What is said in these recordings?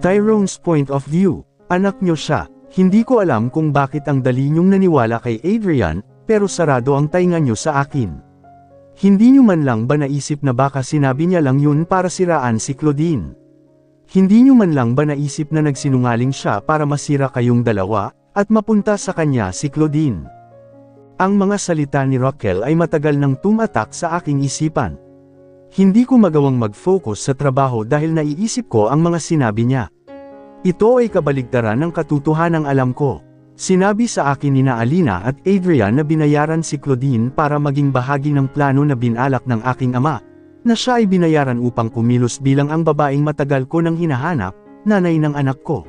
Tyrone's point of view. Anak nyo siya. Hindi ko alam kung bakit ang dali nyong naniwala kay Adrian, pero sarado ang tainga nyo sa akin. Hindi nyo man lang ba naisip na baka sinabi niya lang yun para siraan si Claudine? Hindi nyo man lang ba naisip na nagsinungaling siya para masira kayong dalawa, at mapunta sa kanya si Claudine? Ang mga salita ni Raquel ay matagal nang tumatak sa aking isipan. Hindi ko magawang mag-focus sa trabaho dahil naiisip ko ang mga sinabi niya. Ito ay kabaligtaran ng katotohanang alam ko. Sinabi sa akin ni Alina at Adrian na binayaran si Claudine para maging bahagi ng plano na binalak ng aking ama, na siya ay binayaran upang kumilos bilang ang babaeng matagal ko nang hinahanap, nanay ng anak ko.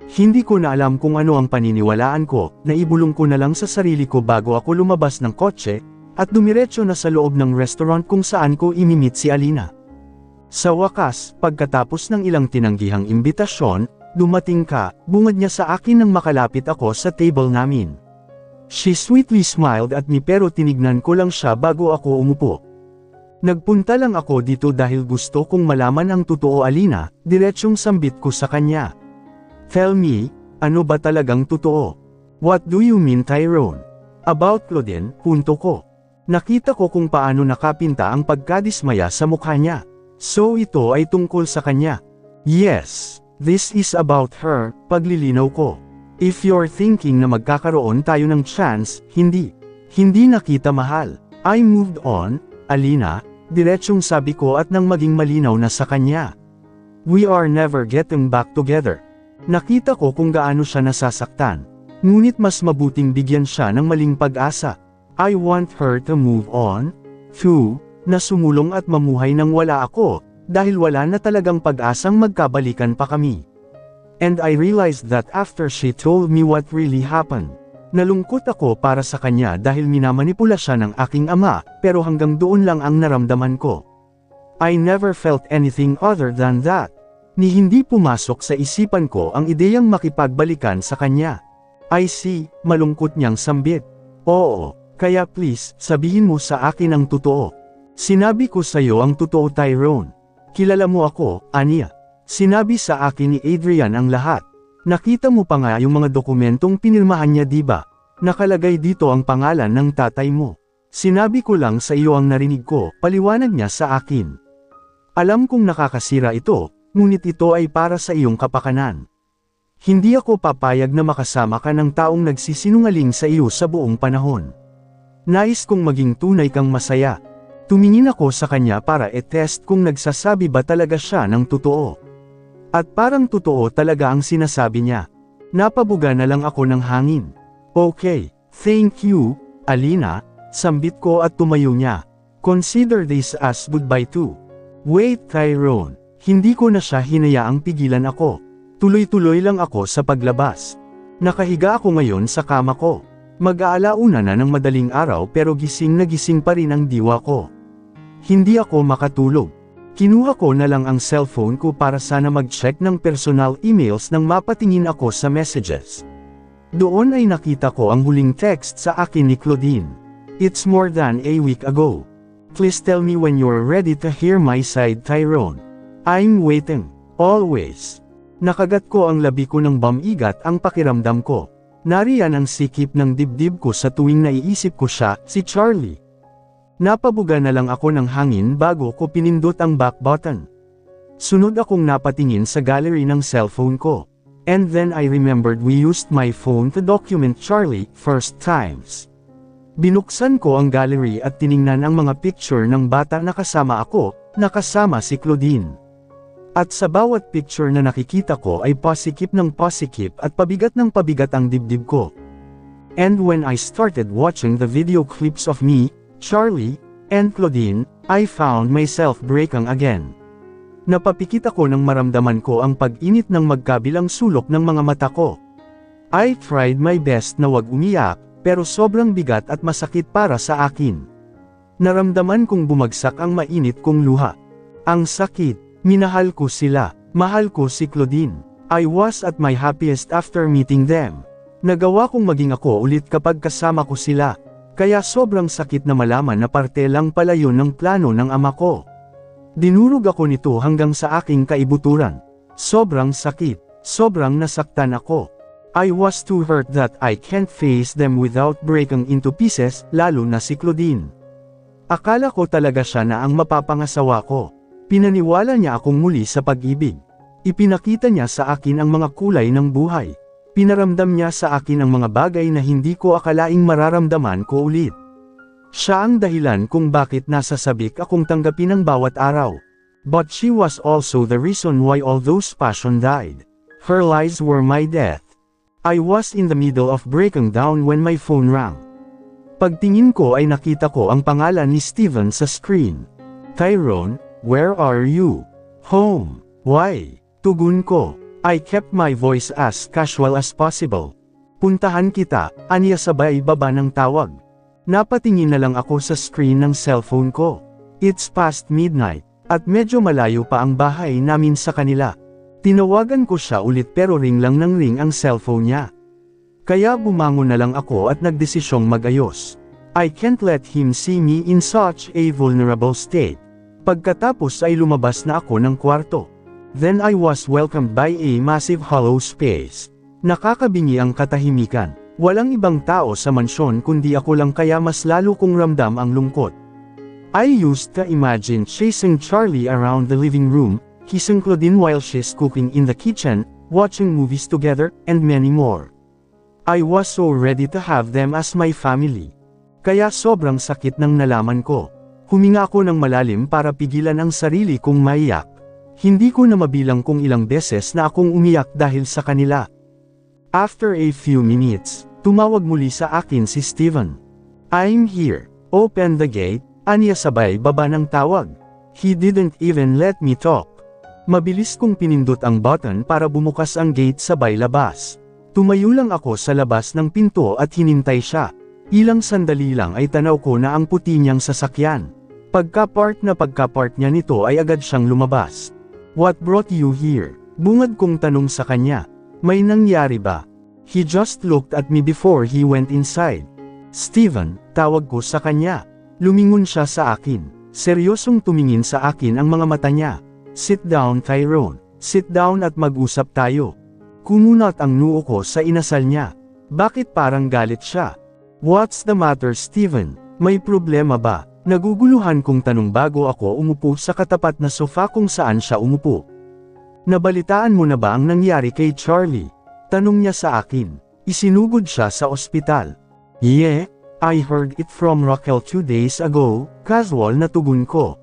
Hindi ko na alam kung ano ang paniniwalaan ko, naibulong ko na lang sa sarili ko bago ako lumabas ng kotse, at dumiretso na sa loob ng restaurant kung saan ko imimit si Alina. Sa wakas, pagkatapos ng ilang tinanggihang imbitasyon, dumating ka, bungad niya sa akin nang makalapit ako sa table namin. She sweetly smiled at me pero tinignan ko lang siya bago ako umupo. Nagpunta lang ako dito dahil gusto kong malaman ang totoo Alina, diretsyong sambit ko sa kanya. Tell me, ano ba talagang totoo? What do you mean Tyrone? About Claudine, punto ko. Nakita ko kung paano nakapinta ang pagkadismaya sa mukha niya. So ito ay tungkol sa kanya. Yes, this is about her, paglilinaw ko. If you're thinking na magkakaroon tayo ng chance, hindi. Hindi na kita mahal. I moved on, Alina, diretsyong sabi ko at nang maging malinaw na sa kanya. We are never getting back together. Nakita ko kung gaano siya nasasaktan. Ngunit mas mabuting bigyan siya ng maling pag-asa. I want her to move on, too, na sumulong at mamuhay nang wala ako, dahil wala na talagang pag-asang magkabalikan pa kami. And I realized that after she told me what really happened. Nalungkot ako para sa kanya dahil minamanipula siya ng aking ama, pero hanggang doon lang ang naramdaman ko. I never felt anything other than that. Ni hindi pumasok sa isipan ko ang ideyang makipagbalikan sa kanya. I see, malungkot niyang sambit. Oo, kaya please, sabihin mo sa akin ang totoo. Sinabi ko sa iyo ang totoo Tyrone. Kilala mo ako, Anya. Sinabi sa akin ni Adrian ang lahat. Nakita mo pa nga yung mga dokumentong pinirmahan niya diba? Nakalagay dito ang pangalan ng tatay mo. Sinabi ko lang sa iyo ang narinig ko, paliwanag niya sa akin. Alam kong nakakasira ito, ngunit ito ay para sa iyong kapakanan. Hindi ako papayag na makasama ka ng taong nagsisinungaling sa iyo sa buong panahon. Nais kong maging tunay kang masaya. Tumingin ako sa kanya para i-test kung nagsasabi ba talaga siya ng totoo. At parang totoo talaga ang sinasabi niya. Napabuga na lang ako ng hangin. Okay, thank you, Alina, sambit ko at tumayo niya. Consider this as goodbye too. Wait Tyrone, hindi ko na siya hinayaang pigilan ako. Tuloy-tuloy lang ako sa paglabas. Nakahiga ako ngayon sa kama ko. Mag-aalauna na ng madaling araw pero gising na gising pa rin ang diwa ko. Hindi ako makatulog. Kinuha ko na lang ang cellphone ko para sana mag-check ng personal emails nang mapatingin ako sa messages. Doon ay nakita ko ang huling text sa akin ni Claudine. It's more than a week ago. Please tell me when you're ready to hear my side Tyrone. I'm waiting. Always. Nakagat ko ang labi ko ng bamigat ang pakiramdam ko. Nariyan ang sikip ng dibdib ko sa tuwing naiisip ko siya, si Charlie. Napabuga na lang ako ng hangin bago ko pinindot ang back button. Sunod akong napatingin sa gallery ng cellphone ko. And then I remembered we used my phone to document Charlie first times. Binuksan ko ang gallery at tiningnan ang mga picture ng bata na kasama ako, nakasama si Claudine. At sa bawat picture na nakikita ko ay pasikip ng pasikip at pabigat ng pabigat ang dibdib ko. And when I started watching the video clips of me, Charlie, and Claudine, I found myself breaking again. Napapikit ako nang maramdaman ko ang pag-init ng magkabilang sulok ng mga mata ko. I tried my best na wag umiyak, pero sobrang bigat at masakit para sa akin. Naramdaman kong bumagsak ang mainit kong luha. Ang sakit. Minahal ko sila. Mahal ko si Claudine. I was at my happiest after meeting them. Nagawa kong maging ako ulit kapag kasama ko sila. Kaya sobrang sakit na malaman na parte lang pala yun ng plano ng ama ko. Dinurog ako nito hanggang sa aking kaibuturan. Sobrang sakit. Sobrang nasaktan ako. I was too hurt that I can't face them without breaking into pieces, lalo na si Claudine. Akala ko talaga siya na ang mapapangasawa ko. Pinaniwala niya akong muli sa pag-ibig. Ipinakita niya sa akin ang mga kulay ng buhay. Pinaramdam niya sa akin ang mga bagay na hindi ko akalaing mararamdaman ko ulit. Siya ang dahilan kung bakit nasa sabik akong tanggapin ang bawat araw. But she was also the reason why all those passion died. Her lies were my death. I was in the middle of breaking down when my phone rang. Pagtingin ko ay nakita ko ang pangalan ni Steven sa screen. Tyrone, where are you? Home. Why? Tugon ko. I kept my voice as casual as possible. Puntahan kita, aniya sabay baba ng tawag. Napatingin na lang ako sa screen ng cellphone ko. It's past midnight, at medyo malayo pa ang bahay namin sa kanila. Tinawagan ko siya ulit pero ring lang ng ring ang cellphone niya. Kaya bumangon na lang ako at nagdesisyong magayos. I can't let him see me in such a vulnerable state. Pagkatapos ay lumabas na ako ng kwarto. Then I was welcomed by a massive hollow space. Nakakabingi ang katahimikan. Walang ibang tao sa mansyon kundi ako lang kaya mas lalo kong ramdam ang lungkot. I used to imagine chasing Charlie around the living room, kissing Claudine while she's cooking in the kitchen, watching movies together, and many more. I was so ready to have them as my family. Kaya sobrang sakit nang nalaman ko. Huminga ako ng malalim para pigilan ang sarili kong maiyak. Hindi ko na mabilang kung ilang beses na akong umiyak dahil sa kanila. After a few minutes, tumawag muli sa akin si Steven. I'm here. Open the gate, aniya sabay baba ng tawag. He didn't even let me talk. Mabilis kong pinindot ang button para bumukas ang gate sabay labas. Tumayo lang ako sa labas ng pinto at hinintay siya. Ilang sandali lang ay tanaw ko na ang puti niyang sasakyan. Pagka-park niya nito ay agad siyang lumabas. What brought you here? Bungad kong tanong sa kanya. May nangyari ba? He just looked at me before he went inside. Steven, tawag ko sa kanya. Lumingon siya sa akin. Seryosong tumingin sa akin ang mga mata niya. Sit down, Tyrone. Sit down at mag-usap tayo. Kumunat ang noo ko sa inasal niya. Bakit parang galit siya? What's the matter, Steven? May problema ba? Naguguluhan kong tanong bago ako umupo sa katapat na sofa kung saan siya umupo. Nabalitaan mo na ba ang nangyari kay Charlie? Tanong niya sa akin. Isinugod siya sa ospital. Yeah, I heard it from Raquel 2 days ago, casual na tugon ko.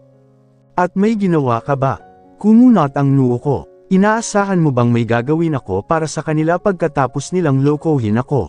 At may ginawa ka ba? Kumunat ang noo ko. Inaasahan mo bang may gagawin ako para sa kanila pagkatapos nilang lokohin ako?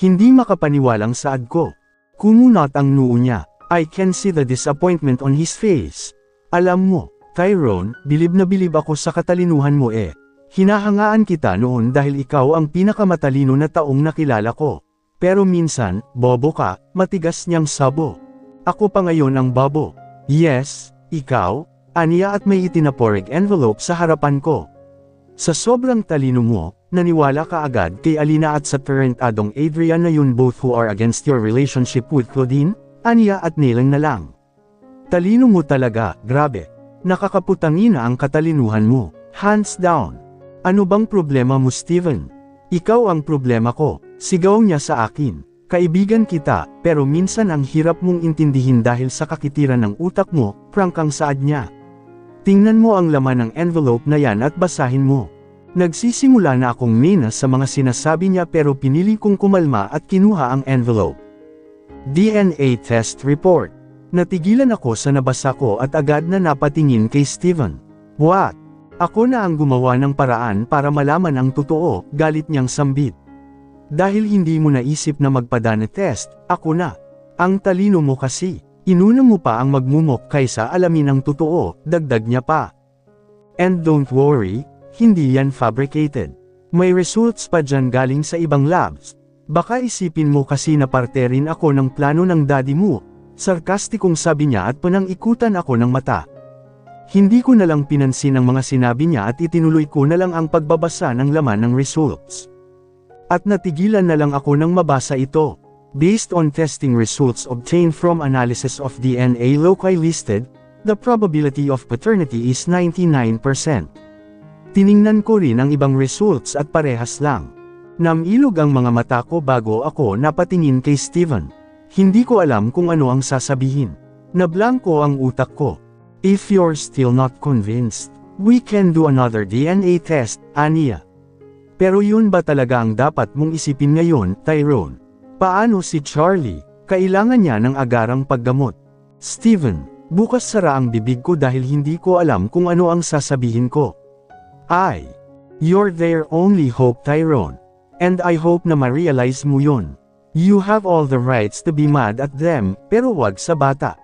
Hindi makapaniwalang saad ko. Kumunat ang noo niya. I can see the disappointment on his face. Alam mo, Tyrone, bilib na bilib ako sa katalinuhan mo eh. Hinahangaan kita noon dahil ikaw ang pinakamatalino na taong nakilala ko. Pero minsan, bobo ka, matigas niyang sabo. Ako pa ngayon ang bobo. Yes, ikaw, aniya at may itinaporeg envelope sa harapan ko. Sa sobrang talino mo, naniwala ka agad kay Alina at sa tarantadong Adrian na yun both who are against your relationship with Claudine? Aniya at nilang na lang. Talino mo talaga, grabe. Nakakaputangina ang katalinuhan mo. Hands down. Ano bang problema mo, Steven? Ikaw ang problema ko. Sigaw niya sa akin. Kaibigan kita, pero minsan ang hirap mong intindihin dahil sa kakitiran ng utak mo, prank ang saad niya. Tingnan mo ang laman ng envelope na yan at basahin mo. Nagsisimula na akong minas sa mga sinasabi niya pero pinili kong kumalma at kinuha ang envelope. DNA test report. Natigilan ako sa nabasa ko at agad na napatingin kay Steven. What? Ako na ang gumawa ng paraan para malaman ang totoo, galit niyang sambit. Dahil hindi mo naisip na magpa-DNA test, ako na. Ang talino mo kasi. Inuna mo pa ang magmumok kaysa alamin ang totoo, dagdag niya pa. And don't worry, hindi yan fabricated. May results pa dyan galing sa ibang labs. Baka isipin mo kasi na parte rin ako ng plano ng daddy mo. Sarkastikong sabi niya at panang-ikutan ako ng mata. Hindi ko na lang pinansin ang mga sinabi niya at itinuloy ko na lang ang pagbabasa ng laman ng results. At natigilan na lang ako nang mabasa ito. Based on testing results obtained from analysis of DNA loci listed, the probability of paternity is 99%. Tiningnan ko rin ang ibang results at parehas lang. Namilog ang mga mata ko bago ako napatingin kay Steven. Hindi ko alam kung ano ang sasabihin. Nablangko ang utak ko. If you're still not convinced, we can do another DNA test, Anya. Pero yun ba talaga ang dapat mong isipin ngayon, Tyrone? Paano si Charlie? Kailangan niya ng agarang paggamot. Steven, bukas sara ang bibig ko dahil hindi ko alam kung ano ang sasabihin ko. You're their only hope, Tyrone. And I hope na ma-realize mo yun. You have all the rights to be mad at them, pero wag sa bata.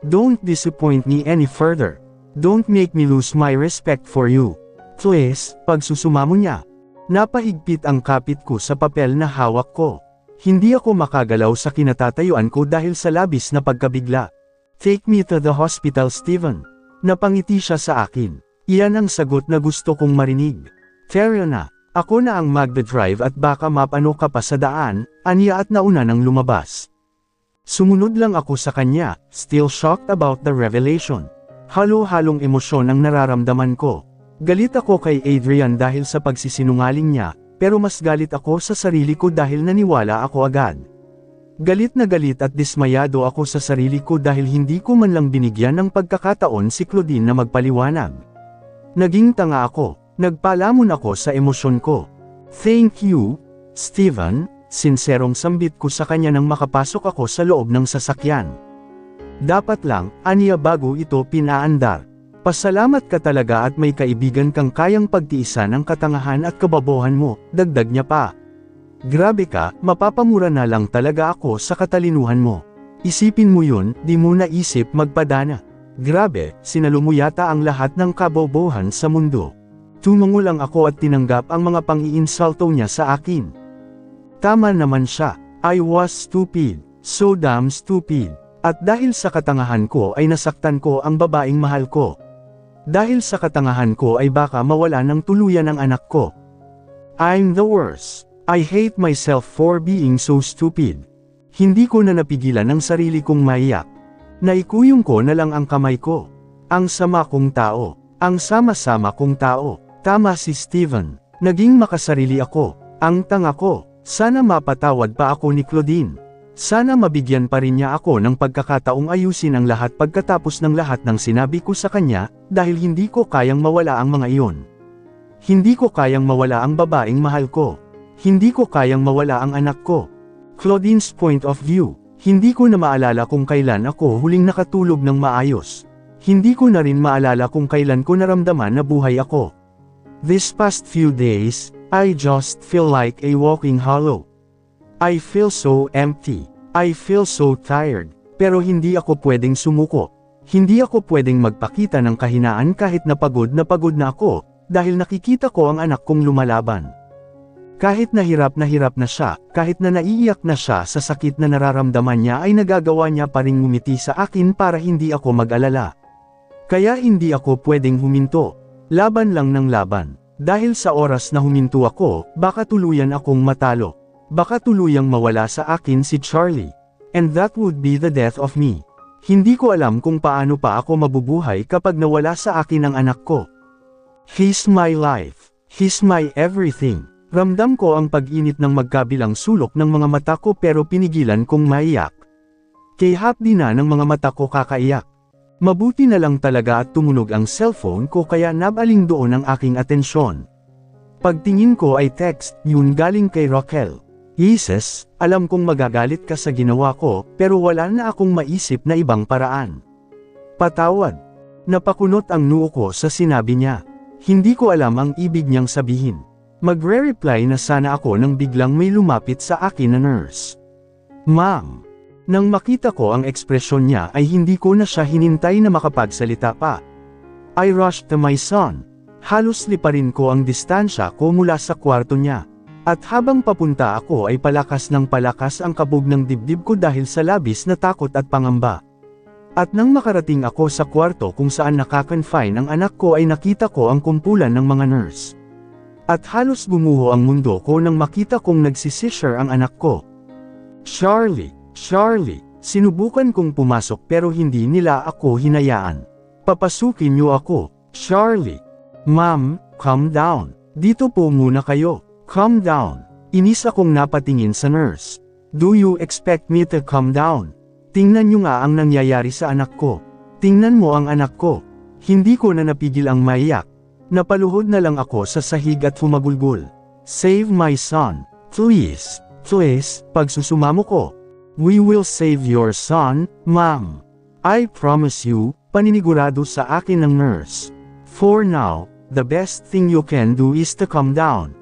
Don't disappoint me any further. Don't make me lose my respect for you. Please, pagsusuma mo niya. Napahigpit ang kapit ko sa papel na hawak ko. Hindi ako makagalaw sa kinatatayuan ko dahil sa labis na pagkabigla. Take me to the hospital, Steven. Napangiti siya sa akin. Iyan ang sagot na gusto kong marinig. Tara na. Ako na ang magdadrive at baka mapano ka pa sa daan, Anya at nauna nang lumabas. Sumunod lang ako sa kanya, still shocked about the revelation. Halo-halong emosyon ang nararamdaman ko. Galit ako kay Adrian dahil sa pagsisinungaling niya, pero mas galit ako sa sarili ko dahil naniwala ako agad. Galit na galit at dismayado ako sa sarili ko dahil hindi ko man lang binigyan ng pagkakataon si Claudine na magpaliwanag. Naging tanga ako. Nagpalamon ako sa emosyon ko. Thank you, Steven, sinserong sambit ko sa kanya nang makapasok ako sa loob ng sasakyan. Dapat lang, Anya bago ito pinaandar. Pasalamat ka talaga at may kaibigan kang kayang pagtiisan ang katangahan at kababohan mo, dagdag niya pa. Grabe ka, mapapamura na lang talaga ako sa katalinuhan mo. Isipin mo yun, di mo naisip magpadana. Grabe, sinalo mo yata ang lahat ng kabobohan sa mundo. Tumango lang ako at tinanggap ang mga pang-iinsulto niya sa akin. Tama naman siya, I was stupid, so damn stupid. At dahil sa katangahan ko ay nasaktan ko ang babaeng mahal ko. Dahil sa katangahan ko ay baka mawala ng tuluyan ang anak ko. I'm the worst. I hate myself for being so stupid. Hindi ko na napigilan ang sarili kong maiyak. Naikuyong ko na lang ang kamay ko. Ang sama kong tao. Ang sama-sama kong tao. Tama si Steven. Naging makasarili ako. Ang tanga ko. Sana mapatawad pa ako ni Claudine. Sana mabigyan pa rin niya ako ng pagkakataong ayusin ang lahat pagkatapos ng lahat ng sinabi ko sa kanya, dahil hindi ko kayang mawala ang mga iyon. Hindi ko kayang mawala ang babaeng mahal ko. Hindi ko kayang mawala ang anak ko. Claudine's point of view. Hindi ko na maalala kung kailan ako huling nakatulog ng maayos. Hindi ko na rin maalala kung kailan ko naramdaman na buhay ako. These past few days, I just feel like a walking hollow. I feel so empty. I feel so tired. Pero hindi ako pwedeng sumuko. Hindi ako pwedeng magpakita ng kahinaan kahit na pagod na ako, dahil nakikita ko ang anak kong lumalaban. Kahit na hirap na siya, kahit na naiiyak na siya sa sakit na nararamdaman niya ay nagagawa niya pa ring ngumiti sa akin para hindi ako mag-alala. Kaya hindi ako pwedeng huminto. Laban lang ng laban. Dahil sa oras na huminto ako, baka tuluyan akong matalo. Baka tuluyang mawala sa akin si Charlie. And that would be the death of me. Hindi ko alam kung paano pa ako mabubuhay kapag nawala sa akin ang anak ko. He's my life. He's my everything. Ramdam ko ang pag-init ng magkabilang sulok ng mga mata ko pero pinigilan kong maiyak. Kay hapdi na ng mga mata ko kakaiyak. Mabuti na lang talaga at tumunog ang cellphone ko kaya nabaling doon ang aking atensyon. Pagtingin ko ay text, yun galing kay Raquel. Jesus, alam kong magagalit ka sa ginawa ko, pero wala na akong maisip na ibang paraan. Patawad. Napakunot ang noo ko sa sinabi niya. Hindi ko alam ang ibig niyang sabihin. Magre-reply na sana ako nang biglang may lumapit sa akin na nurse. Ma'am. Nang makita ko ang ekspresyon niya ay hindi ko na siya hinintay na makapagsalita pa. I rushed to my son. Halos liparin ko ang distansya ko mula sa kwarto niya. At habang papunta ako ay palakas ng palakas ang kabog ng dibdib ko dahil sa labis na takot at pangamba. At nang makarating ako sa kwarto kung saan nakakonfine ang anak ko ay nakita ko ang kumpulan ng mga nurse. At halos gumuho ang mundo ko nang makita kong nagsisishare ang anak ko. Charlie, sinubukan kong pumasok pero hindi nila ako hinayaan. Papasukin niyo ako, Charlie. Ma'am, calm down. Dito po muna kayo. Calm down. Inis akong napatingin sa nurse. Do you expect me to calm down? Tingnan niyo nga ang nangyayari sa anak ko. Tingnan mo ang anak ko. Hindi ko na napigil ang maiyak. Napaluhod na lang ako sa sahig at humagulgol. Save my son. Please. Please, pagsusumamo ko. We will save your son, ma'am. I promise you, paninigurado sa akin ng nurse. For now, the best thing you can do is to calm down.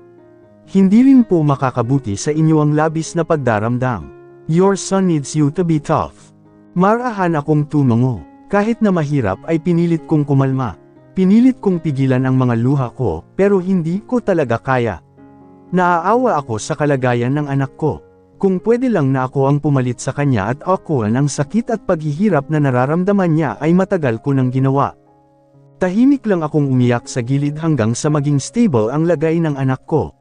Hindi rin po makakabuti sa inyo ang labis na pagdaramdam. Your son needs you to be tough. Marahan akong tumango. Kahit na mahirap ay pinilit kong kumalma. Pinilit kong pigilan ang mga luha ko, pero hindi ko talaga kaya. Naaawa ako sa kalagayan ng anak ko. Kung pwede lang na ako ang pumalit sa kanya at akuan ang sakit at paghihirap na nararamdaman niya ay matagal ko nang ginawa. Tahimik lang akong umiyak sa gilid hanggang sa maging stable ang lagay ng anak ko.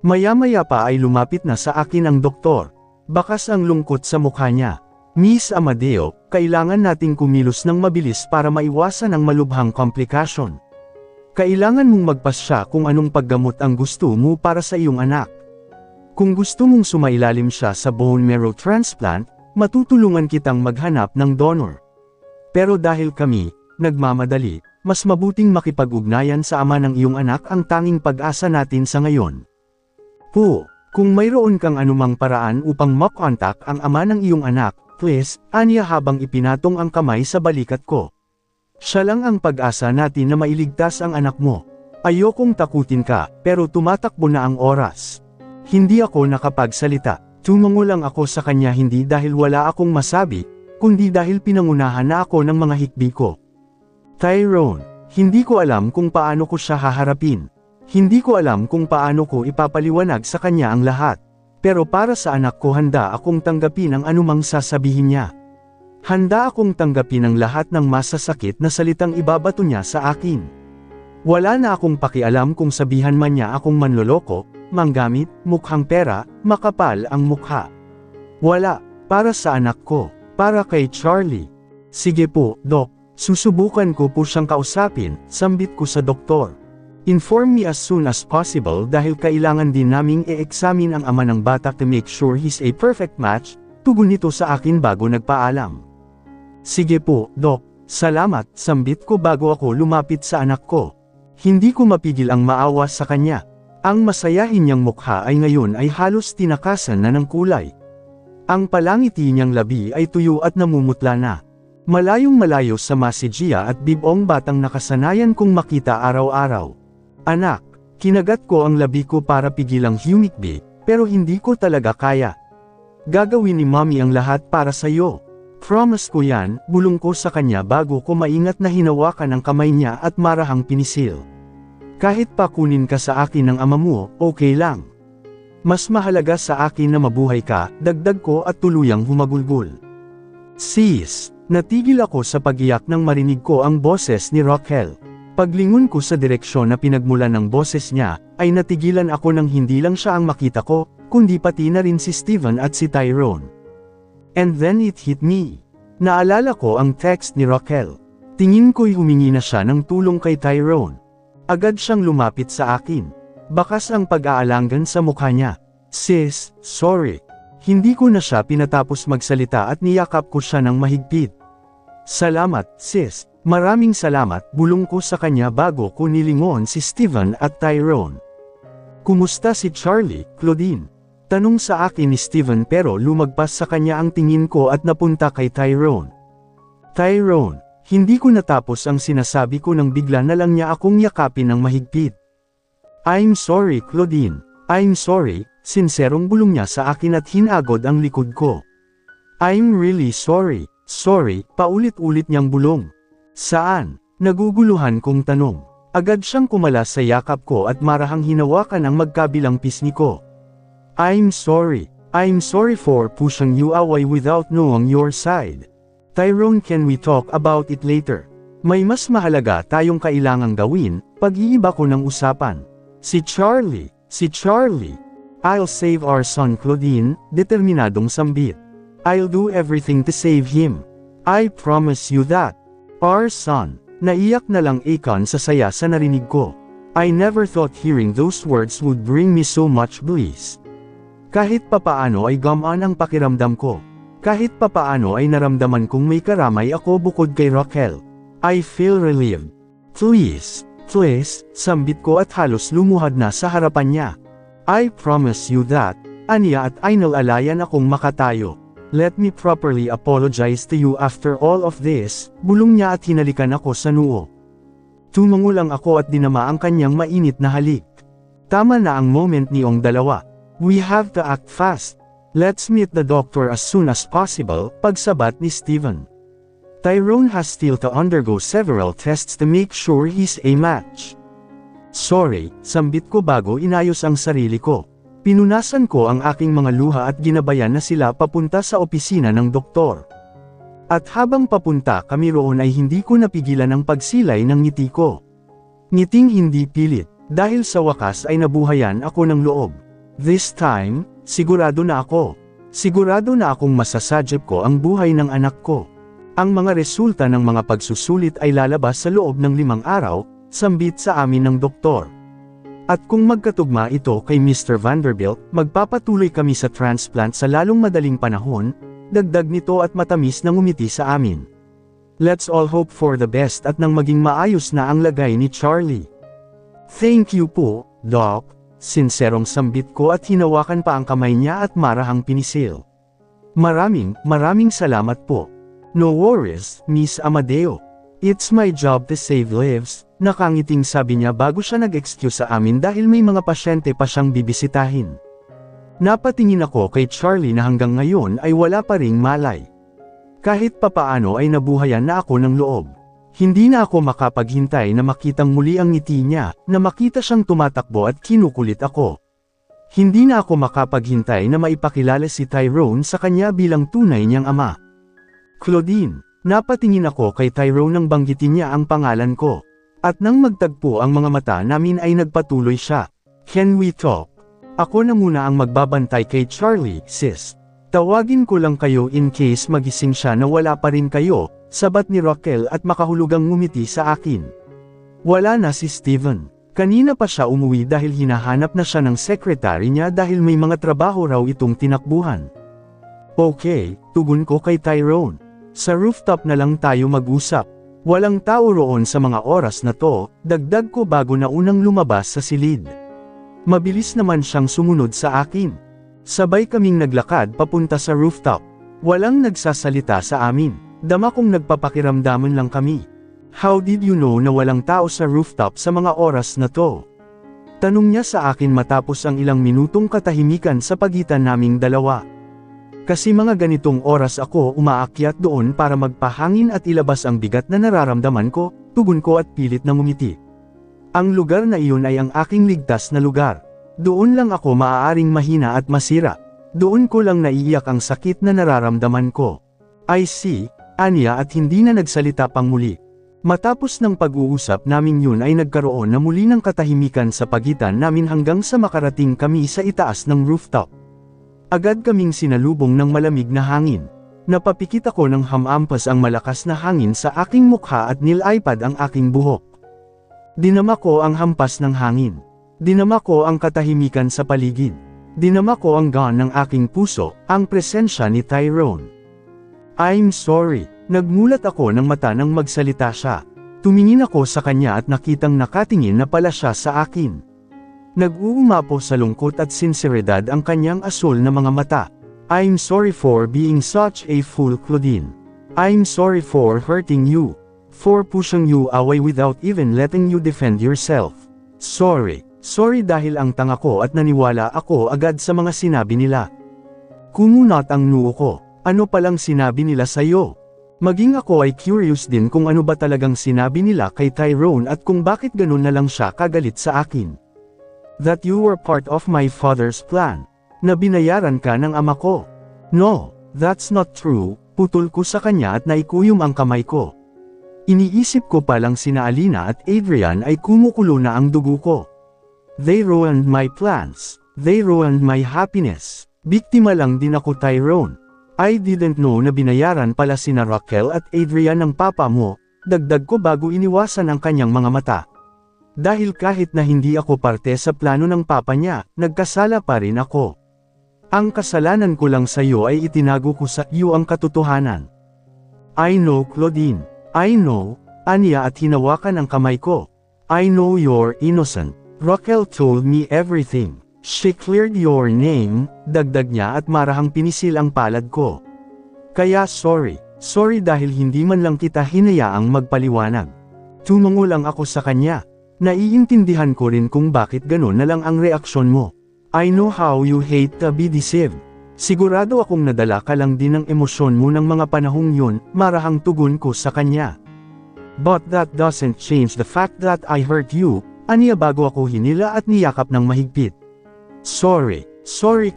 Maya-maya pa ay lumapit na sa akin ang doktor. Bakas ang lungkot sa mukha niya. Miss Amadeo, kailangan nating kumilos ng mabilis para maiwasan ang malubhang komplikasyon. Kailangan mong magpasya kung anong paggamot ang gusto mo para sa iyong anak. Kung gusto mong sumailalim siya sa bone marrow transplant, matutulungan kitang maghanap ng donor. Pero dahil kami, nagmamadali, mas mabuting makipag-ugnayan sa ama ng iyong anak ang tanging pag-asa natin sa ngayon. Kung mayroon kang anumang paraan upang makontak ang ama ng iyong anak, please, aniya habang ipinatong ang kamay sa balikat ko. Siya lang ang pag-asa natin na mailigtas ang anak mo. Ayokong takutin ka, pero tumatakbo na ang oras. Hindi ako nakapagsalita, tumango lang ako sa kanya hindi dahil wala akong masabi, kundi dahil pinangunahan na ako ng mga hikbi ko. Tyrone, hindi ko alam kung paano ko siya haharapin. Hindi ko alam kung paano ko ipapaliwanag sa kanya ang lahat. Pero para sa anak ko handa akong tanggapin ang anumang sasabihin niya. Handa akong tanggapin ang lahat ng masasakit na salitang ibabato niya sa akin. Wala na akong pakialam kung sabihan man niya akong manloloko, manggamit, mukhang pera, makapal ang mukha. Wala, para sa anak ko, para kay Charlie. Sige po, Doc, susubukan ko po siyang kausapin, sambit ko sa doktor. Inform me as soon as possible dahil kailangan din naming i-examine ang ama ng bata to make sure he's a perfect match, tugon nito sa akin bago nagpaalam. Sige po, Doc, salamat, sambit ko bago ako lumapit sa anak ko. Hindi ko mapigil ang maawa sa kanya. Ang masayahin niyang mukha ay ngayon ay halos tinakasan na ng kulay. Ang palangiti niyang labi ay tuyo at namumutla na. Malayong malayo sa masidjiya at bibong batang nakasanayan kong makita araw-araw. Anak, kinagat ko ang labi ko para pigilang humikbi, pero hindi ko talaga kaya. Gagawin ni Mommy ang lahat para sa'yo. Promise ko yan, bulong ko sa kanya bago ko maingat na hinawakan ang kamay niya at marahang pinisil. Kahit pa kunin ka sa akin ng ama mo, okay lang. Mas mahalaga sa akin na mabuhay ka, dagdag ko at tuluyang humagulgol. Sis, natigil ako sa pag-iyak nang marinig ko ang boses ni Raquel. Paglingon ko sa direksyon na pinagmulan ng boses niya, ay natigilan ako nang hindi lang siya ang makita ko, kundi pati na rin si Steven at si Tyrone. And then it hit me. Naalala ko ang text ni Raquel. Tingin ko'y humingi na siya ng tulong kay Tyrone. Agad siyang lumapit sa akin. Bakas ang pag-aalangan sa mukha niya. Sis, sorry. Hindi ko na siya pinatapos magsalita at niyakap ko siya ng mahigpit. Salamat, sis. Maraming salamat, bulong ko sa kanya bago ko nilingon si Steven at Tyrone. Kumusta si Charlie, Claudine? Tanong sa akin ni Steven pero lumagpas sa kanya ang tingin ko at napunta kay Tyrone. Tyrone, hindi ko natapos ang sinasabi ko nang bigla na lang niya akong yakapin ng mahigpit. I'm sorry, Claudine. I'm sorry, sinserong bulong niya sa akin at hinagod ang likod ko. I'm really sorry, paulit-ulit niyang bulong. Saan? Naguguluhan kong tanong. Agad siyang kumalas sa yakap ko at marahang hinawakan ang magkabilang pisngi ko. I'm sorry for pushing you away without knowing your side. Tyrone, can we talk about it later? May mas mahalaga tayong kailangang gawin, pag-iiba ko ng usapan. Si Charlie. I'll save our son, Claudine, determinadong sambit. I'll do everything to save him. I promise you that. Our son. Naiyak na lang Akon sa saya sa narinig ko. I never thought hearing those words would bring me so much bliss. Kahit papaano ay gumaan ang pakiramdam ko. Kahit papaano ay naramdaman kong may karamay ako bukod kay Raquel. I feel relieved. Please, sambit ko at halos lumuhad na sa harapan niya. I promise you that, aniya at inalalayan akong makatayo. Let me properly apologize to you after all of this, bulong niya at hinalikan ako sa noo. Tumango lang ako at dinama ang kanyang mainit na halik. Tama na ang moment niyong dalawa. We have to act fast. Let's meet the doctor as soon as possible, pagsabat ni Steven. Tyrone has still to undergo several tests to make sure he's a match. Sorry, sambit ko bago inayos ang sarili ko. Pinunasan ko ang aking mga luha at ginabayan na sila papunta sa opisina ng doktor. At habang papunta kami roon ay hindi ko napigilan ang pagsilay ng ngiti ko. Ngiting hindi pilit, dahil sa wakas ay nabuhayan ako ng loob. This time, sigurado na ako. Sigurado na akong masasadyap ko ang buhay ng anak ko. Ang mga resulta ng mga pagsusulit ay lalabas sa loob ng 5 araw, sambit sa amin ng doktor. At kung magkatugma ito kay Mr. Vanderbilt, magpapatuloy kami sa transplant sa lalong madaling panahon, dagdag nito at matamis na ngumiti sa amin. Let's all hope for the best at nang maging maayos na ang lagay ni Charlie. Thank you po, Doc, sinserong sambit ko at hinawakan pa ang kamay niya at marahang pinisil. Maraming salamat po. No worries, Miss Amadeo. It's my job to save lives, nakangiting sabi niya bago siya nag-excuse sa amin dahil may mga pasyente pa siyang bibisitahin. Napatingin ako kay Charlie na hanggang ngayon ay wala pa ring malay. Kahit papaano ay nabuhayan na ako ng loob. Hindi na ako makapaghintay na makitang muli ang ngiti niya, na makita siyang tumatakbo at kinukulit ako. Hindi na ako makapaghintay na maipakilala si Tyrone sa kanya bilang tunay niyang ama. Claudine, napatingin ako kay Tyrone nang banggitin niya ang pangalan ko. At nang magtagpo ang mga mata namin ay nagpatuloy siya. Can we talk? Ako na muna ang magbabantay kay Charlie, sis. Tawagin ko lang kayo in case magising siya na wala pa rin kayo, sabat ni Raquel at makahulugang ngumiti sa akin. Wala na si Steven. Kanina pa siya umuwi dahil hinahanap na siya ng secretary niya dahil may mga trabaho raw itong tinakbuhan. Okay, tugon ko kay Tyrone. Sa rooftop na lang tayo mag-usap. Walang tao roon sa mga oras na to, dagdag ko bago na unang lumabas sa silid. Mabilis naman siyang sumunod sa akin. Sabay kaming naglakad papunta sa rooftop. Walang nagsasalita sa amin. Dama kong nagpapakiramdaman lang kami. How did you know na walang tao sa rooftop sa mga oras na to? Tanong niya sa akin matapos ang ilang minutong katahimikan sa pagitan naming dalawa. Kasi mga ganitong oras ako umaakyat doon para magpahangin at ilabas ang bigat na nararamdaman ko, tugon ko at pilit na ngumiti. Ang lugar na iyon ay ang aking ligtas na lugar. Doon lang ako maaaring mahina at masira. Doon ko lang naiiyak ang sakit na nararamdaman ko. I see, aniya at hindi na nagsalita pang muli. Matapos ng pag-uusap namin yun ay nagkaroon na muli ng katahimikan sa pagitan namin hanggang sa makarating kami sa itaas ng rooftop. Agad kaming sinalubong ng malamig na hangin. Napapikit ako ng hamampas ang malakas na hangin sa aking mukha at nilipad ang aking buhok. Dinama ko ang hampas ng hangin. Dinama ko ang katahimikan sa paligid. Dinama ko ang gaan ng aking puso, ang presensya ni Tyrone. I'm sorry. Nagmulat ako ng mata nang magsalita siya. Tumingin ako sa kanya at nakitang nakatingin na pala siya sa akin. Nag-uumapo sa lungkot at sinseridad ang kanyang asul na mga mata. I'm sorry for being such a fool, Claudine. I'm sorry for hurting you. For pushing you away without even letting you defend yourself. Sorry. Sorry dahil ang tanga ko at naniwala ako agad sa mga sinabi nila. Kumunat ang noo ko. Ano palang sinabi nila sa'yo? Maging ako ay curious din kung ano ba talagang sinabi nila kay Tyrone at kung bakit ganun na lang siya kagalit sa akin. That you were part of my father's plan. Na binayaran ka ng ama ko. No, that's not true, putol ko sa kanya at naikuyom ang kamay ko. Iniisip ko palang sina Alina at Adrian ay kumukulo na ang dugo ko. They ruined my plans. They ruined my happiness. Biktima lang din ako, Tyrone. I didn't know na binayaran pala sina Raquel at Adrian ng papa mo, dagdag ko bago iniwasan ang kanyang mga mata. Dahil kahit na hindi ako parte sa plano ng papa niya, nagkasala pa rin ako. Ang kasalanan ko lang sa iyo ay itinago ko sa iyo ang katotohanan. I know, Claudine. I know, aniya at hinawakan ang kamay ko. I know you're innocent. Raquel told me everything. She cleared your name, dagdag niya at marahang pinisil ang palad ko. Kaya sorry. Sorry dahil hindi man lang kita hinayaang magpaliwanag. Tumango lang ako sa kanya. Naiintindihan ko rin kung bakit gano'n na lang ang reaksyon mo. I know how you hate to be deceived. Sigurado akong nadala ka lang din ng emosyon mo ng mga panahong yun, marahang tugon ko sa kanya. But that doesn't change the fact that I hurt you, aniya bago ako hinila at niyakap ng mahigpit. Sorry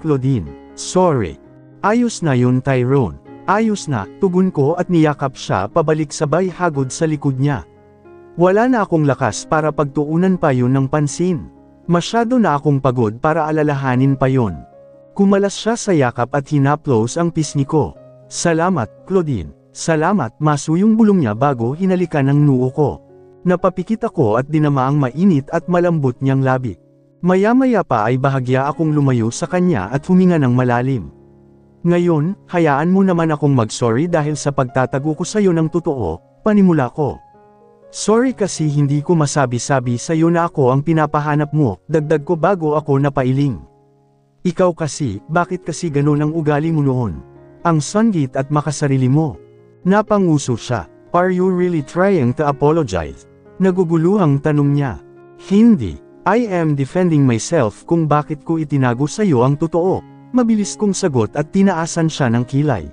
Claudine, sorry. Ayos na yun Tyrone, ayos na, tugon ko at niyakap siya pabalik sabay hagod sa likod niya. Wala na akong lakas para pagtuunan pa yun ng pansin. Masyado na akong pagod para alalahanin pa yon. Kumalas siya sa yakap at hinaplos ang pisngi ko. Salamat, Claudine. Salamat, masuyong bulong niya bago hinalikan ang noo ko. Napapikit ako at dinama ang mainit at malambot niyang labi. Maya-maya pa ay bahagya akong lumayo sa kanya at huminga ng malalim. Ngayon, hayaan mo naman akong mag-sorry dahil sa pagtatago ko sa iyo ng totoo, panimula ko. Sorry kasi hindi ko masabi-sabi sa iyo na ako ang pinapahanap mo, dagdag ko bago ako napailing. Ikaw kasi, bakit kasi ganun ang ugali mo noon? Ang sanggit at makasarili mo. Napanguso siya. Are you really trying to apologize? Naguguluhang tanong niya. Hindi. I am defending myself kung bakit ko itinago sa iyo ang totoo. Mabilis kong sagot at tinaasan siya ng kilay.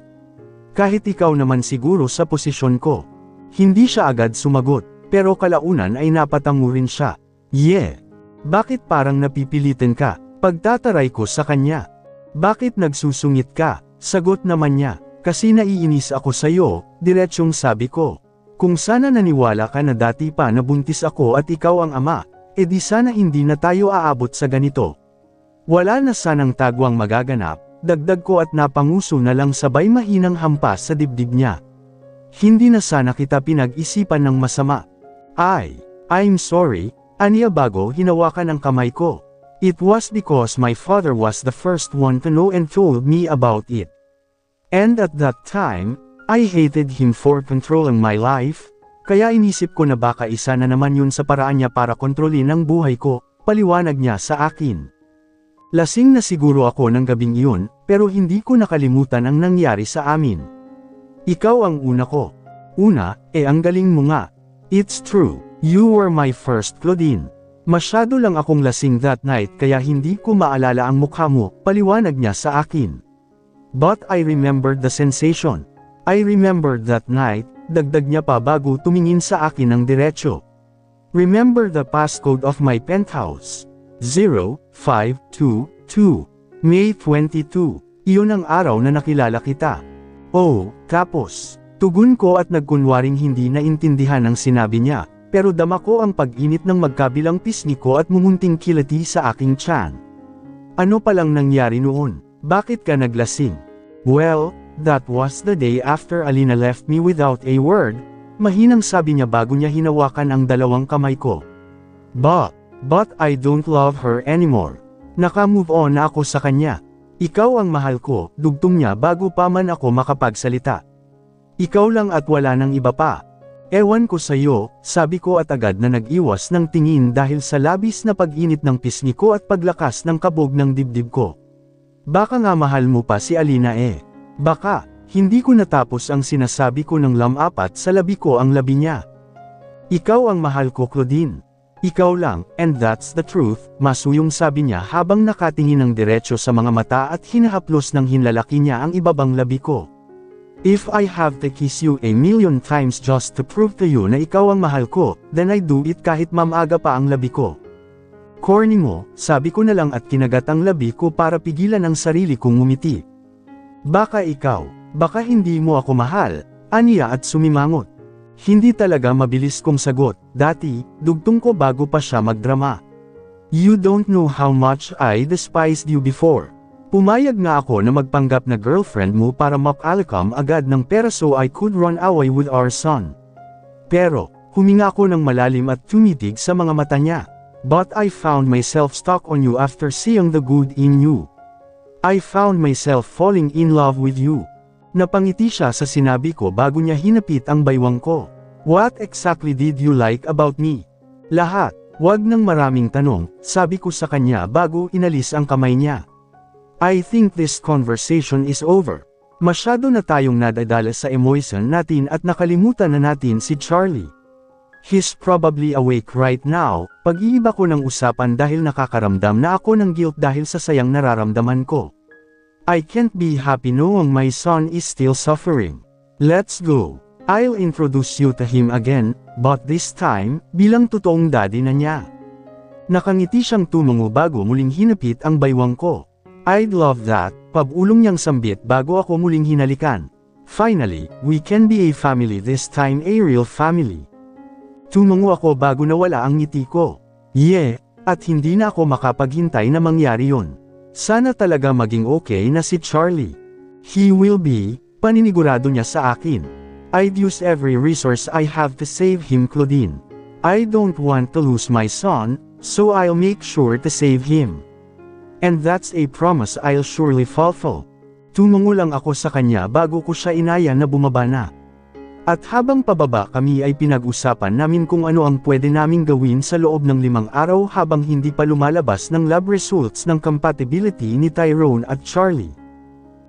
Kahit ikaw naman siguro sa posisyon ko. Hindi siya agad sumagot, pero kalaunan ay napatango rin siya. Yeah. Bakit parang napipilitin ka? Pagtataray ko sa kanya. Bakit nagsusungit ka? Sagot naman niya. Kasi naiinis ako sa iyo, diretsyong sabi ko. Kung sana naniwala ka na dati pa nabuntis ako at ikaw ang ama, edi sana hindi na tayo aabot sa ganito. Wala na sanang tagwang magaganap, dagdag ko at napanguso na lang sabay mahinang hampas sa dibdib niya. Hindi na sana kita pinag-isipan ng masama. I'm sorry, aniya bago hinawakan ang kamay ko. It was because my father was the first one to know and told me about it. And at that time, I hated him for controlling my life, kaya inisip ko na baka isa na naman yun sa paraan niya para kontrolin ang buhay ko, paliwanag niya sa akin. Lasing na siguro ako ng gabing iyon, pero hindi ko nakalimutan ang nangyari sa amin. Ikaw ang una ko. Una, ang galing mo nga. It's true, you were my first Claudine. Masyado lang akong lasing that night kaya hindi ko maalala ang mukha mo, paliwanag niya sa akin. But I remembered the sensation. I remembered that night, dagdag niya pa bago tumingin sa akin ng diretsyo. Remember the passcode of my penthouse. 0522. May 22. Iyon ang araw na nakilala kita. Oh, tapos, tugon ko at nagkunwaring hindi naintindihan ang sinabi niya, pero dama ko ang pag-init ng magkabilang pisngi ko at mumunting kilati sa aking tiyan. Ano palang nangyari noon? Bakit ka naglasing? Well, that was the day after Alina left me without a word, mahinang sabi niya bago niya hinawakan ang dalawang kamay ko. But I don't love her anymore. Naka-move on na ako sa kanya. Ikaw ang mahal ko, dugtong niya bago pa man ako makapagsalita. Ikaw lang at wala nang iba pa. Ewan ko sa iyo, sabi ko at agad na nag-iwas ng tingin dahil sa labis na pag-init ng pisngi ko at paglakas ng kabog ng dibdib ko. Baka nga mahal mo pa si Alina Baka, hindi ko natapos ang sinasabi ko ng lamapat sa labi ko ang labi niya. Ikaw ang mahal ko Claudine. Ikaw lang, and that's the truth, masuyong sabi niya habang nakatingin ng diretsyo sa mga mata at hinahaplos ng hinlalaki niya ang ibabang labi ko. If I have to kiss you 1,000,000 times just to prove to you na ikaw ang mahal ko, then I do it kahit mamaga pa ang labi ko. Corny mo, sabi ko na lang at kinagat ang labi ko para pigilan ang sarili kong ngumiti. Baka ikaw, baka hindi mo ako mahal, aniya at sumimangot. Hindi talaga mabilis kong sagot, dati, dugtong ko bago pa siya magdrama. You don't know how much I despised you before. Pumayag nga ako na magpanggap na girlfriend mo para makalikam agad ng pera so I could run away with our son. Pero, Huminga ako ng malalim at tumitig sa mga mata niya. But I found myself stuck on you after seeing the good in you. I found myself falling in love with you. Napangiti siya sa sinabi ko bago niya hinapit ang baywang ko. What exactly did you like about me? Lahat. Wag ng maraming tanong, sabi ko sa kanya bago inalis ang kamay niya. I think this conversation is over. Masyado na tayong nadadala sa emotion natin at nakalimutan na natin si Charlie. He's probably awake right now. Pag-iiba ko ng usapan dahil nakakaramdam na ako ng guilt dahil sa sayang nararamdaman ko. I can't be happy knowing my son is still suffering. Let's go. I'll introduce you to him again, but this time, bilang totoong daddy na niya. Nakangiti siyang tumungo bago muling hinapit ang baywang ko. I'd love that, pabulong niyang sambit bago ako muling hinalikan. Finally, we can be a family this time, a real family. Tumungo ako bago nawala ang ngiti ko. Yeah, at hindi na ako makapaghintay na mangyari yun. Sana talaga maging okay na si Charlie. He will be, paninigurado niya sa akin. I'd use every resource I have to save him, Claudine. I don't want to lose my son, so I'll make sure to save him. And that's a promise I'll surely fulfill. Tumungo lang ako sa kanya bago ko siya inaya na bumaba na. At habang pababa kami ay pinag-usapan namin kung ano ang pwede naming gawin sa loob ng 5 araw habang hindi pa lumalabas ng lab results ng compatibility ni Tyrone at Charlie.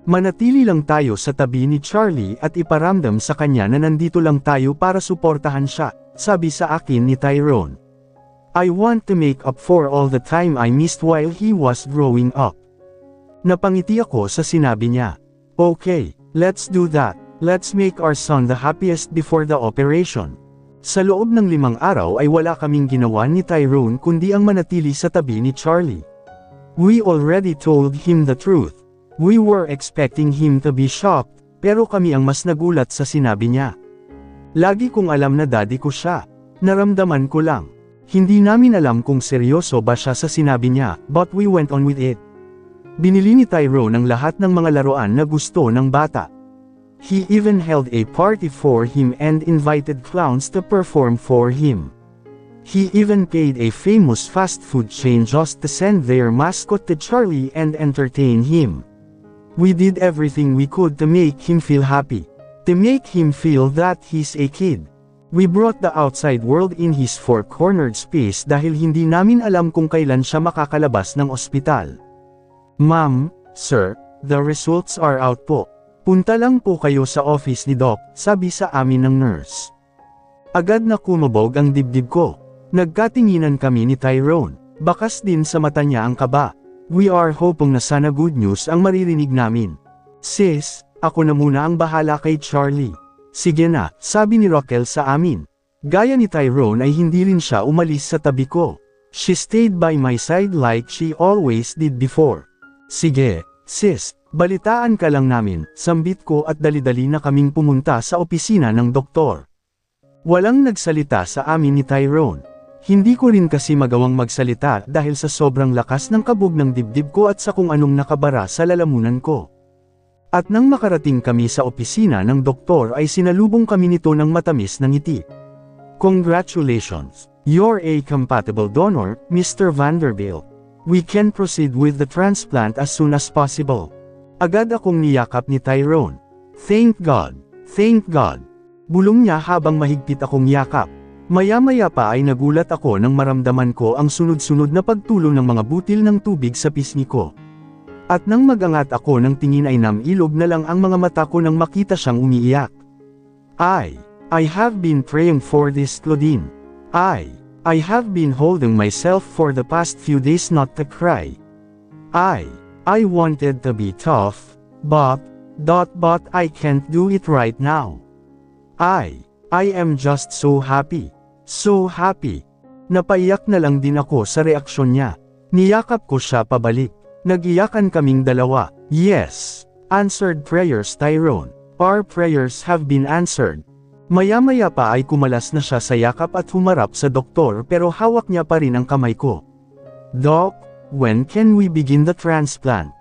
Manatili lang tayo sa tabi ni Charlie at iparamdam sa kanya na nandito lang tayo para suportahan siya, sabi sa akin ni Tyrone. I want to make up for all the time I missed while he was growing up. Napangiti ako sa sinabi niya. Okay, let's do that. Let's make our son the happiest before the operation. Sa loob ng 5 araw ay wala kaming ginawa ni Tyrone kundi ang manatili sa tabi ni Charlie. We already told him the truth. We were expecting him to be shocked, pero kami ang mas nagulat sa sinabi niya. Lagi kong alam na daddy ko siya. Naramdaman ko lang. Hindi namin alam kung seryoso ba siya sa sinabi niya, but we went on with it. Binili ni Tyrone ang lahat ng mga laruan na gusto ng bata. He even held a party for him and invited clowns to perform for him. He even paid a famous fast food chain just to send their mascot to Charlie and entertain him. We did everything we could to make him feel happy. To make him feel that he's a kid. We brought the outside world in his four-cornered space dahil hindi namin alam kung kailan siya makakalabas ng ospital. Ma'am, sir, the results are out po. Punta lang po kayo sa office ni Doc, sabi sa amin ng nurse. Agad na kumabog ang dibdib ko. Nagkatinginan kami ni Tyrone. Bakas din sa mata niya ang kaba. We are hoping na sana good news ang maririnig namin. Sis, ako na muna ang bahala kay Charlie. Sige na, sabi ni Raquel sa amin. Gaya ni Tyrone ay hindi rin siya umalis sa tabi ko. She stayed by my side like she always did before. Sige, sis, balitaan ka lang namin, sambit ko at dali-dali na kaming pumunta sa opisina ng doktor. Walang nagsalita sa amin ni Tyrone. Hindi ko rin kasi magawang magsalita dahil sa sobrang lakas ng kabog ng dibdib ko at sa kung anong nakabara sa lalamunan ko. At nang makarating kami sa opisina ng doktor ay sinalubong kami nito ng matamis na ngiti. Congratulations! You're a compatible donor, Mr. Vanderbilt. We can proceed with the transplant as soon as possible. Agad akong niyakap ni Tyrone. Thank God! Thank God! Bulong niya habang mahigpit akong yakap. Maya-maya pa ay nagulat ako nang maramdaman ko ang sunod-sunod na pagtulong ng mga butil ng tubig sa pisngi ko. At nang magangat ako ng tingin ay namilog na lang ang mga mata ko nang makita siyang umiiyak. I have been praying for this, Claudine. I have been holding myself for the past few days not to cry. I wanted to be tough, but I can't do it right now. I am just so happy. So happy. Napaiyak na lang din ako sa reaksyon niya. Niyakap ko siya pabalik. Nagiyakan kaming dalawa. Yes, answered prayers, Tyrone. Our prayers have been answered. Maya-maya pa ay kumalas na siya sa yakap at humarap sa doktor pero hawak niya pa rin ang kamay ko. Doc, when can we begin the transplant?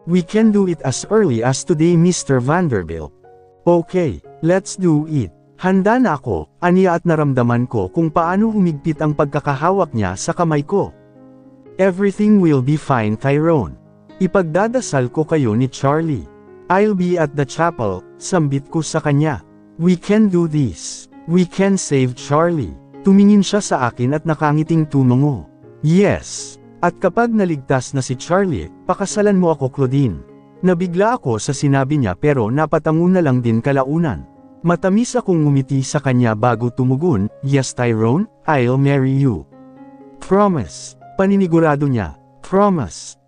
We can do it as early as today, Mr. Vanderbilt. Okay, let's do it. Handa na ako, aniya at naramdaman ko kung paano humigpit ang pagkakahawak niya sa kamay ko. Everything will be fine, Tyrone. Ipagdadasal ko kayo ni Charlie. I'll be at the chapel, sambit ko sa kanya. We can do this. We can save Charlie. Tumingin siya sa akin at nakangiting tumungo. Yes. At kapag naligtas na si Charlie, pakasalan mo ako, Claudine. Nabigla ako sa sinabi niya pero napatango na lang din kalaunan. Matamis akong ngumiti sa kanya bago tumugon, yes Tyrone, I'll marry you. Promise. Paninigurado niya. Promise.